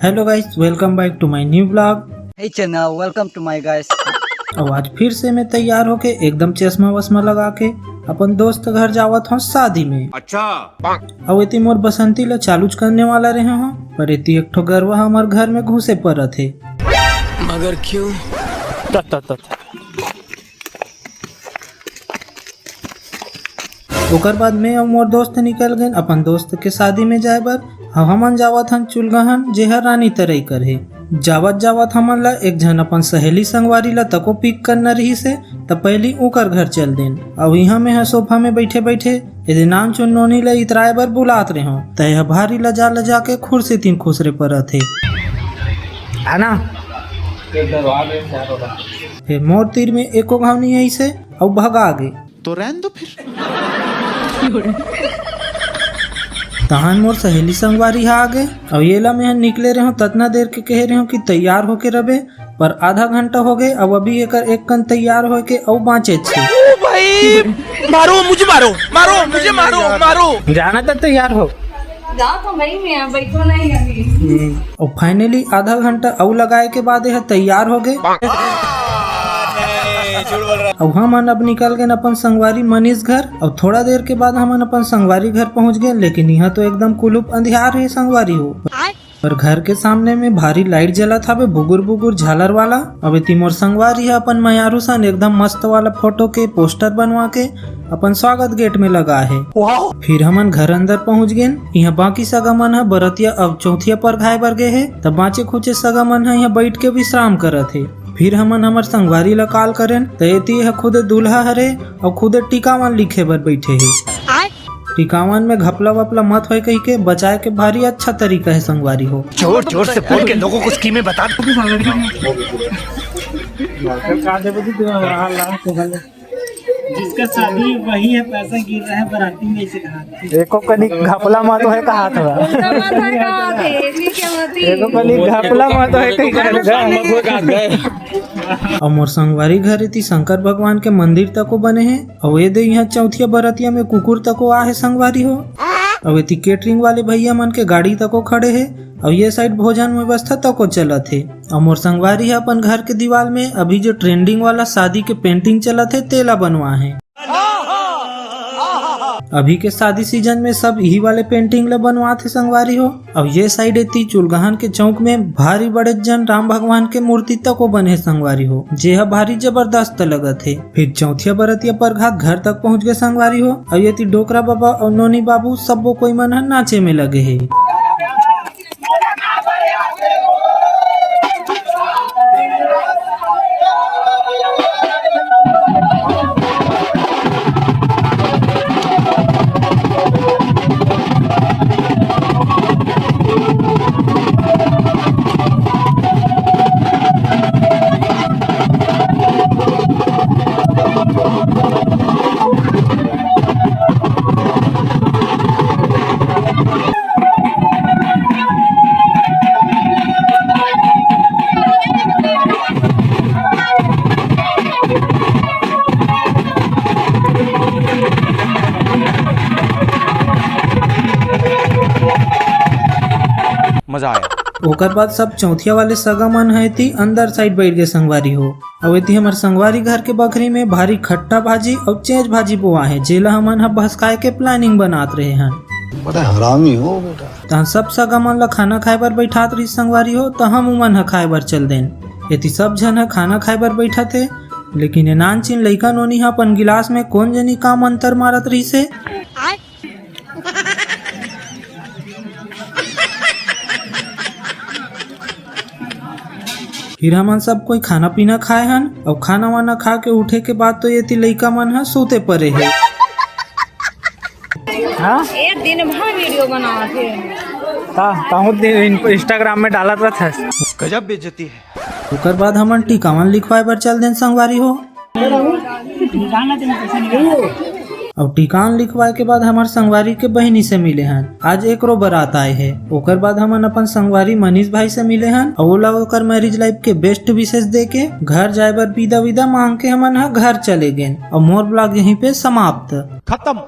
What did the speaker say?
Hello guys, welcome back to my new blog. Hey channel, welcome to my guys. अब आज फिर से मैं तैयार होके एकदम चश्मा वस्मा लगा के अपन दोस्त घर जावत हूँ शादी में। अच्छा। अब इतनी मोर बसंती ला चालूच करने वाला रहे हूँ, पर इतनी एक ठो गरवा हमार घर में घुसे पर थे। मगर क्यों? ओकर बाद मैं और मोर दोस्त निकल गए अपन दोस्त के शादी में जाए बर। हमन जावत हन चुलगहन जेहर रानी तरई कर है। जावत हमन ला एक जन अपन सहेली संगवारी ला तको पिक करना रही से तब पहली उकर घर चल देन। अब यहाँ में सोफा में बैठे बैठे यदि नान चुन्नोनी ला इतराए बर बुलात रहे हो तय भारी लजा के खुर्सी तीन खुसरे पर थे आना। फिर मोर तीर में एको घाव नहीं आई से और भगा गए तो रहन दो फिर। तहान मोर सहेली संगवारी आ गए और ये ला मैं निकले रहे हो ततना देर के कह रहे हो कि तैयार होके रबे, पर आधा घंटा हो गए अब अभी एक कन तैयार होके और बाँचे छे। ओ भाई मारो मुझे, मारो मुझे, मारो जाना तो तैयार हो जा तो भाई मैं बैठो नहीं अभी। और फाइनली आधा घंटा और लगाए के बाद यह तैयार हो गए। अब हमन अब निकल गए अपन संगवारी मनीष घर और थोड़ा देर के बाद हमन अपन संगवारी घर पहुंच गए, लेकिन यहाँ तो एकदम कुलूप अंधियार है संगवारी हो। पर घर के सामने में भारी लाइट जला था बुगुर झालर वाला। अब तिमोर संगवारी है अपन मयारू सन एकदम मस्त वाला फोटो के पोस्टर बनवा के अपन स्वागत गेट में लगा है। फिर हमन घर अंदर पहुंच गए। यहाँ बाकी सगा मन है बरतिया अब चौथिया पर घाय बर गए है, तब बाँचे खुचे सगा मन है यहाँ बैठ के विश्राम करत है। फिर हमन हमर संगवारी ला कॉल करेन तयती है खुद दूल्हा हरे और खुद टिकावन लिखे बर बैठे है। टिकावन में घपला वपला मत होए कही के बचाए के भारी अच्छा तरीका है संगवारी हो। जोर से बोल के लोगों को स्कीमें बता जिसका शादी वही है, पैसा गिर रहा है बराती में इसे कहा एको कनी घपला मत होए कहा था एको कनी घपला मत होए कही और मोर संगवारी घर इति शंकर भगवान के मंदिर तको बने हैं और ये दे यहाँ चौथिया बरतिया में कुकुर तको आ है संगवारी हो। अब इति केटरिंग वाले भैया मन के गाड़ी तको खड़े है और ये साइड भोजन व्यवस्था तको चलत है। और मोर संगवारी है अपन घर के दीवार में अभी जो ट्रेंडिंग वाला शादी के पेंटिंग चलत है तेला बनवा है। अभी के शादी सीजन में सब यही वाले पेंटिंग ला बनवाते संगवारी हो। अब ये साइड एती चुलगहन के चौक में भारी बड़े जन राम भगवान के मूर्ति तको बने संगवारी हो, जे भारी जबरदस्त लगत है। फिर चौथिया बरतिया पर घात घर तक पहुँच गए संगवारी हो। और ये डोकरा बाबा और नोनी बाबू सबो कोई मन है नाचे में लगे है। मजा आया। ओकर बाद सब चौथिया वाले सगा मन है थी अंदर साइड बैठ गए संगवारी हो। अब थी हमारे संगवारी घर के बकरी में भारी खट्टा भाजी और चेंज भाजी बोआ है, जेला हमन भसकाए के प्लानिंग बनात रहे हैं। बड़ा हरामी हो बेटा। तहाँ सब सगा मन ला खाना खाए बर बैठात रही संगवारी हो, तो हम उमन खाए बर चल देन। यदि सब जन खाना खाए बर बैठा थे, लेकिन ये नान चीन लइका नोनी अपन गिलास में कौन जनी काम अंतर मारत रही से। फिर हमन सब कोई खाना पीना खाए हन और खाना वाना खा के उठे के बाद तो ये लइका मन है सोते पड़े है। एक दिन भर वीडियो बना थे इंस्टाग्राम में डाला था। गजब बेइज्जती है। ओकर बाद हमन टिकावन लिखवाए बर चल देन संगवारी हो। और टिकान लिखवाए के बाद हमार संगवारी के बहनी से मिले हन। आज एकरो बारात आए है। ओकर बाद हमन अपन संगवारी मनीष भाई से मिले हन और ओला ओकर मैरिज लाइफ के बेस्ट विशेष दे के घर जाए बर विदा मांग के हमन घर चले गए। और मोर ब्लॉग यहीं पे समाप्त खत्म।